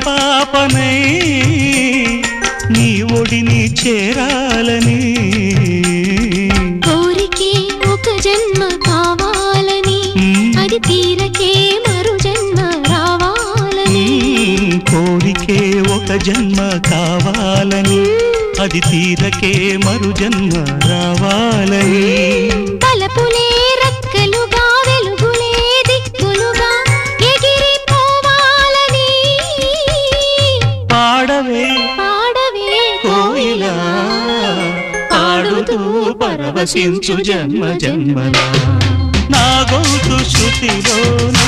పసిపాపనై నీ ఒడిని చేరాలని కోరికే ఒక జన్మ కావాలని అది తీరకే మరు జన్మ రావాలని కోరికే ఒక జన్మ కావాలని అది తీరకే మరు జన్మ రావాలని తలపులే రెక్కలుగా వెలుగులే దిక్కులుగా ఎగిరిపోవాలని పాడవే పాడవే కోయిలా పాడుతూ పరవశించు జన్మ జన్మలా నా గొంతు శృతిలోనా